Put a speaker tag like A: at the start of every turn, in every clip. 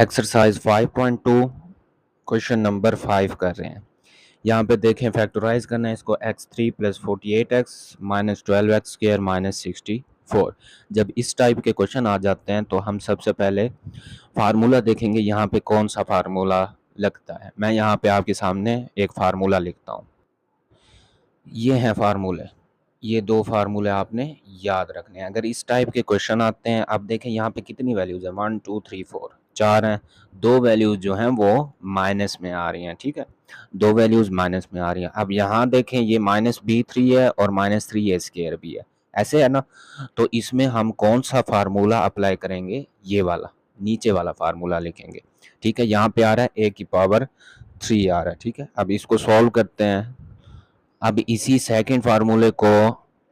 A: Exercise 5.2 question number 5 कर रहे हैं। यहाँ पे देखें फैक्टराइज करना है इसको x3 plus 48x minus 12x square minus 64। जब इस टाइप के क्वेश्चन आ जाते हैं तो हम सबसे पहले फार्मूला देखेंगे यहाँ पे कौन सा फार्मूला लगता है। मैं यहाँ पे आपके सामने एक फार्मूला लिखता हूँ। ये हैं फार्मूले, ये दो फार्मूले आपने याद रखने हैं अगर इस टाइप के क्वेश्चन आते हैं। अब देखें यहाँ पे कितनी वैल्यूज है, 1 2 3 4 4 हैं। दो वैल्यूज जो हैं वो माइनस में आ रही हैं, ठीक है, दो वैल्यूज माइनस में आ रही हैं। अब यहाँ देखें ये -b3 है और -3a स्क्वायर भी है, ऐसे है ना। तो इसमें हम कौन सा फार्मूला अप्लाई करेंगे, ये वाला नीचे वाला फार्मूला लिखेंगे, ठीक है। यहाँ पे आ रहा है a की पावर 3 आ रहा है, ठीक है। अब इसको सॉल्व करते हैं। अब इसी सेकंड फार्मूले को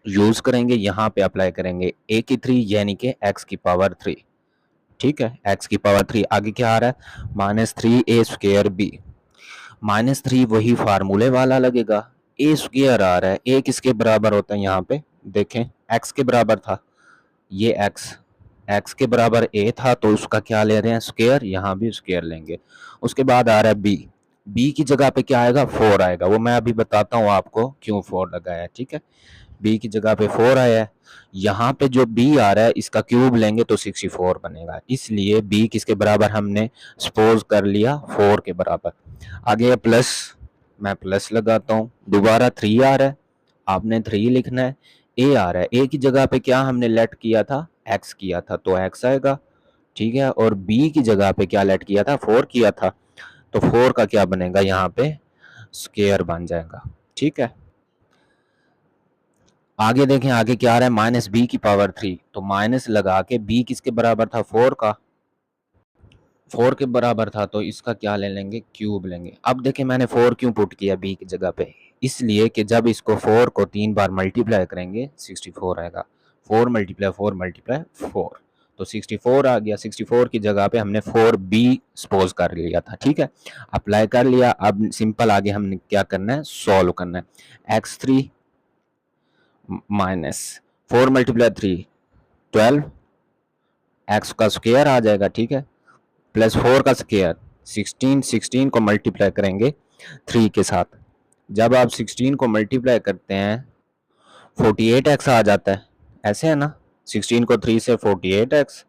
A: यूज करेंगे, यहाँ पे अप्लाई करेंगे a की 3 यानी कि x की पावर 3, ठीक है। x की पावर 3 आगे क्या आ रहा है, -3a स्क्वायर b। -3 वही फार्मूले वाला लगेगा, a स्क्वायर आ रहा है, a किसके बराबर होता है, यहाँ पे देखें x के बराबर था, ये x के बराबर a था तो उसका क्या ले रहे हैं, स्क्वायर, यहाँ भी स्क्वायर लेंगे। उसके बाद आ रहा है b की जगह पे क्या आएगा, 4 आएगा। वो मैं अभी बताता हूँ आपको क्यों 4 लगाया है, ठीक है। b की जगह पे 4 आया है। यहाँ पे जो b आ रहा है इसका क्यूब लेंगे तो 64 बनेगा, इसलिए b किसके बराबर हमने सपोज कर लिया, 4 के बराबर। आगे प्लस, मैं प्लस लगाता हूँ। दोबारा 3 आ रहा है, आपने 3 लिखना है। a आ रहा है, a की जगह पे क्या हमने लेट किया था, x किया था तो x आएगा, ठीक है। और b की जगह पे क्या लेट किया था, 4 किया था, तो 4 का क्या बनेगा, यहाँ पे स्क्वायर बन जाएगा, ठीक है। आगे देखें, आगे क्या आ रहा है, -b की पावर 3, तो माइनस लगा के b किसके बराबर था, 4 का, 4 के बराबर था तो इसका क्या ले लेंगे, क्यूब लेंगे। अब देखें मैंने 4 क्यों पुट किया b की जगह पे, इसलिए कि जब इसको 4 को 3 बार मल्टीप्लाई करेंगे 64 आएगा। 4 मल्टीप्लाई 4 मल्टीप्लाई 4, तो 64 आ गया। 64 की जगह पे हमने 4b सपोज कर लिया था, ठीक है, अप्लाई कर लिया। अब सिंपल आगे हमने क्या करना है, सॉल्व करना है। x3 माइनस 4 मल्टीप्लाई 3 12, x का स्क्वायर आ जाएगा, ठीक है, प्लस 4 का स्क्वायर 16, 16 को मल्टीप्लाई करेंगे 3 के साथ। जब आप 16 को मल्टीप्लाई करते हैं 48x आ जाता है, ऐसे है ना। 16 को 3 से 48x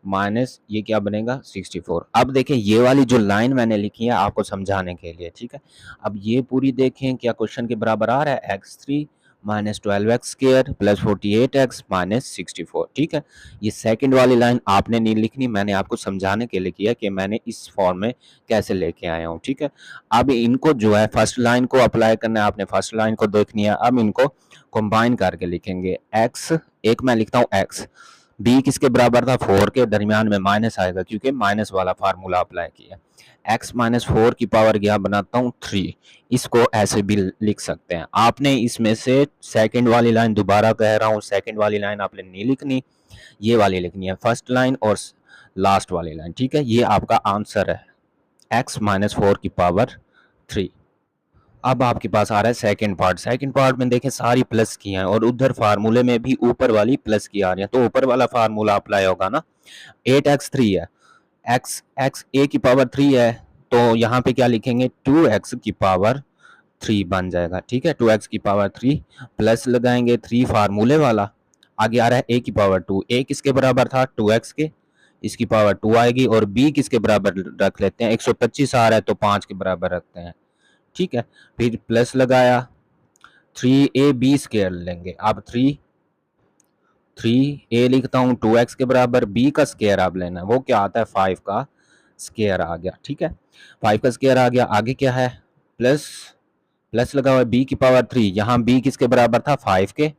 A: माइनस ये क्या बनेगा, 64। अब देखें ये वाली जो लाइन मैंने लिखी है आपको समझाने के लिए, ठीक है। अब ये पूरी देखें क्या क्वेश्चन के बराबर आ रहा है, x3 minus 12x square plus 48x minus 64, ठीक है। ये सेकंड वाली लाइन आपने नहीं लिखनी, मैंने आपको समझाने के लिए किया कि मैंने इस फॉर्म में कैसे लेके आया हूँ, ठीक है। अब इनको जो है फर्स्ट लाइन को अप्लाई करना है, आपने फर्स्ट लाइन को देखनी है। अब इनको कंबाइन करके लिखेंगे, x एक मैं लिखता हूँ x, b किसके बराबर था, 4 के, दरमियान में माइनस आएगा क्योंकि माइनस वाला फार्मूला अप्लाई किया। x माइनस 4 की पावर क्या बनाता हूँ, 3। इसको ऐसे भी लिख सकते हैं। आपने इसमें से सेकंड वाली लाइन, दोबारा कह रहा हूँ, सेकंड वाली लाइन आपने नहीं लिखनी, ये वाली लिखनी है, फर्स्ट लाइन और लास्ट वाली लाइन, ठीक है। ये आपका आंसर है, x माइनस 4 की पावर 3। अब आपके पास आ रहा है सेकंड पार्ट। सेकंड पार्ट में देखें सारी प्लस की हैं और उधर फार्मूले में भी ऊपर वाली प्लस की आ रही है, तो ऊपर वाला फार्मूला अप्लाई होगा ना। 8x3 है, x a की पावर 3 है, तो यहाँ पे क्या लिखेंगे, 2x की पावर 3 बन जाएगा, ठीक है। 2x की पावर 3 प्लस लगाएंगे 3 फार्मूले वाला। आगे आ रहा है a की पावर 2, a किसके बराबर था, 2x के, इसकी पावर 2 आएगी। और b किसके बराबर रख लेते हैं, 125 आ रहा है तो 5 के बराबर रखते हैं, ठीक है। फिर प्लस लगाया, 3ab स्क्वायर लेंगे। अब 3a लिखता हूँ, 2x के बराबर, b का स्क्वायर आप लेना, वो क्या आता है, 5 का स्क्वायर आ गया, ठीक है। 5 का स्क्वायर आ गया। आगे क्या है, प्लस, प्लस लगा हुआ है b की पावर 3, यहाँ b किसके बराबर था, 5 के,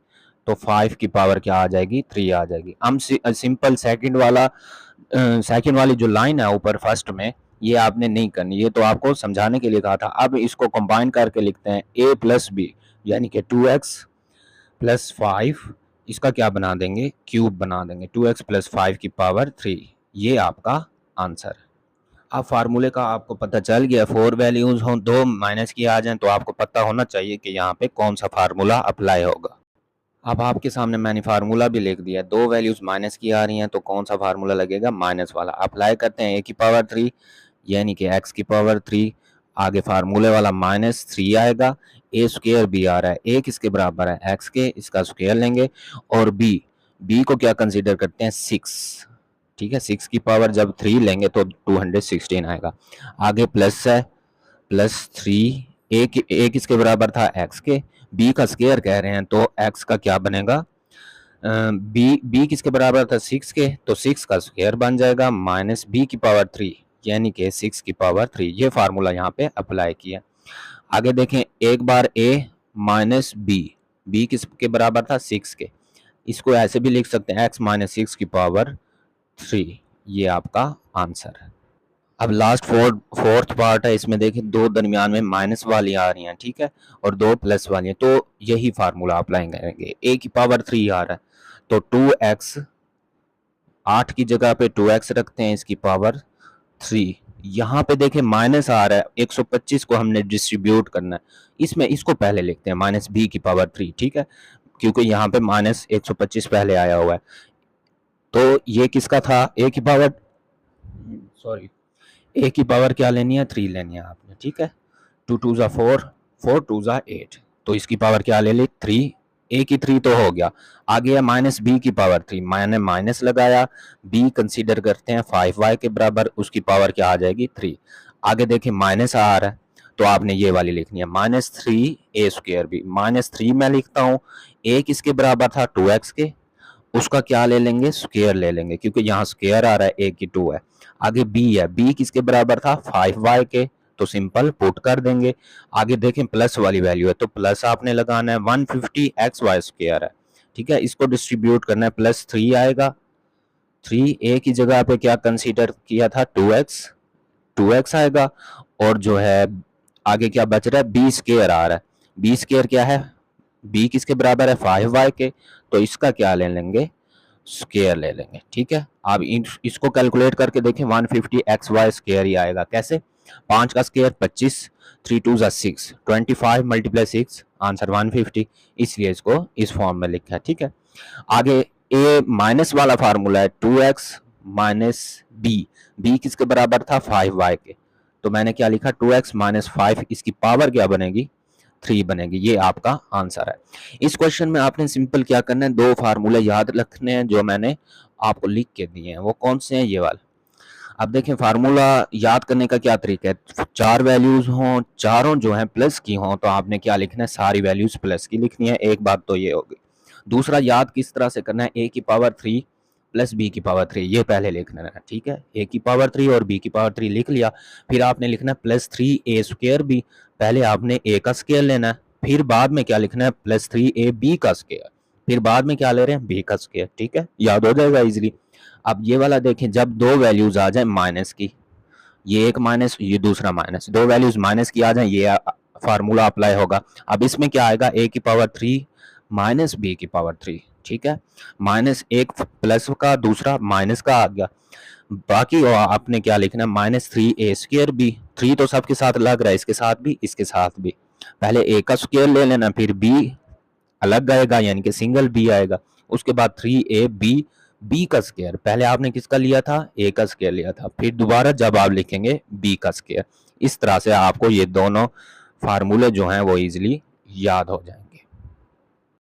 A: तो 5 की पावर क्या आ जाएगी, 3 आ जाएगी। हम सिंपल सेकंड वाली जो लाइन है ऊपर फर्स्ट में, ये आपने नहीं करनी, ये तो आपको समझाने के लिए कहा था। अब इसको कंबाइन करके लिखते हैं, a प्लस बी यानी कि 2x प्लस 5, इसका क्या बना देंगे, क्यूब बना देंगे, 2x प्लस 5 की पावर 3। ये आपका आंसर है। अब फार्मूले का आपको पता चल गया, 4 वैल्यूज हों, 2 माइनस की आ जाएं, तो आपको पता होना चाहिए कि यहाँ पे कौन सा फार्मूला अप्लाई होगा। अब आपके सामने मैंने फार्मूला भी लिख दिया, दो वैल्यूज माइनस की आ रही हैं तो कौन सा फार्मूला लगेगा, माइनस वाला। अप्लाई करते हैं, ए की पावर 3 यानी कि एक्स की पावर 3, आगे फार्मूले वाला -3 आएगा, ए स्क्वायर बी आ रहा है, ए किसके बराबर है, एक्स के, इसका स्क्वायर लेंगे, और बी, बी को क्या कंसीडर करते हैं, 6, ठीक है, 6 की पावर जब 3 लेंगे तो 216 आएगा। आगे प्लस है, +3, ए किसके बराबर था, एक्स के, बी का स्क्वायर कह रहे हैं तो एक्स का क्या बनेगा, बी किसके बराबर था, 6 के, तो 6 का स्क्वायर बन जाएगा -b की पावर 3 यानी कि 6 की पावर 3। ये फार्मूला यहाँ पे अप्लाई किया। आगे देखें, एक बार a माइनस बी किसके बराबर था, 6 के, इसको ऐसे भी लिख सकते हैं x -6 की पावर 3। ये आपका आंसर है। अब लास्ट फोर्थ पार्ट है, इसमें देखिए दो दरमियान में माइनस वाली आ रही हैं, ठीक है, और दो प्लस वाली हैं, तो यही फार्मूला अप्लाई करेंगे। a की पावर 3 आ रहा है तो 2x, 8 की जगह पे 2x रखते हैं, इसकी पावर 3। यहाँ पे देखें माइनस आ रहा है, 125 को हमने डिस्ट्रीब्यूट करना है, इसमें इसको पहले लिखते हैं -b की पावर 3, ठीक है, क्योंकि यहाँ पे -125 पहले आया हुआ है। तो ये किसका था, a की पावर, सॉरी, a की पावर क्या लेनी है, 3 लेनी है आपने, ठीक है, 2 2 ज़ा 4, 4 2 ज़ा 8, तो इसकी पावर क्या ले ली, 3, a की 3 तो हो गया। आगे है -b की पावर 3, मैंने माइनस लगाया, b कंसीडर करते हैं 5y के बराबर, उसकी पावर क्या आ जाएगी, 3। आगे देखें माइनस आ रहा है तो आपने ये वाली लिखनी है, -3a² b, -3 मैं लिखता हूँ, a किसके बराबर था, 2x के, उसका क्या ले लेंगे, स्क्वायर ले लेंगे, क्योंकि यहाँ स्क्वायर आ रहा है, a की 2 है। आगे b है, b किसके बराबर था, 5y के, तो सिंपल पुट कर देंगे। आगे देखें प्लस वाली वैल्यू है तो प्लस आपने लगाना है, 150xy² है, ठीक है, इसको डिस्ट्रीब्यूट करना है, +3 आएगा, 3 a की जगह पे क्या कंसीडर किया था, 2x आएगा, और जो है आगे क्या बच रहा है, b² आ रहा है, b² क्या है, b किसके बराबर है, 5y के, तो इसका क्या ले लेंगे, स्क्वायर ले लेंगे, ठीक है। अब इसको कैलकुलेट करके देखें, 150xy² ही आएगा, कैसे, 5 का स्क्वायर 25, 3 2 ज़ा 6, 25 × 6, आंसर 150, इसलिए इसको इस फॉर्म में लिखा है, ठीक है। आगे ए माइनस वाला फार्मूला है, 2x b किसके बराबर था, 5y के, तो मैंने क्या लिखा, 2x - 5, इसकी पावर क्या बनेगी, 3 बनेगी। ये आपका आंसर है। इस क्वेश्चन में आपने सिंपल क्या करना है, दो फार्मूले याद रखने हैं जो मैंने आपको लिख के दिए हैं। वो कौन से हैं, ये वाले। अब देखें फार्मूला याद करने का क्या तरीका है, 4 वैल्यूज हों, चारों जो हैं प्लस की हों, तो आपने क्या लिखना है, सारी वैल्यूज प्लस की लिखनी है। एक बात तो ये होगी। दूसरा, याद किस तरह से करना है, a की पावर 3 प्लस b की पावर 3, ये पहले लिखना है, ठीक है। a की पावर 3 और b की पावर 3 लिख लिया, फिर आपने लिखना है +3a²b, पहले आपने a का स्क्वायर लेना है, फिर बाद में क्या लिखना है, +3ab का स्क्वायर, फिर बाद में क्या ले रहे हैं, b का स्क्वायर, ठीक है, याद हो जाएगा इजीली। अब ये वाला देखें, जब दो वैल्यूज आ जाए माइनस की, ये एक माइनस, ये दूसरा माइनस, दो वैल्यूज माइनस की आ जाए, ये फार्मूला अप्लाई होगा। अब इसमें क्या आएगा, a की पावर 3 माइनस b की पावर 3, ठीक है, माइनस एक प्लस का, दूसरा माइनस का आ गया, बाकी आपने क्या लिखना है, -3a²b, 3 तो सबके साथ लग रहा है, इसके साथ भी, इसके साथ भी, पहले a का स्क्वायर ले लेना, फिर b अलग आएगा यानी कि सिंगल b आएगा, उसके बाद 3ab, b का स्क्वायर, पहले आपने किसका लिया था, a का स्क्वायर लिया था, फिर दोबारा जब आप लिखेंगे b का स्क्वायर। इस तरह से आपको ये दोनों फार्मूले जो हैं वो इजीली याद हो जाएंगे।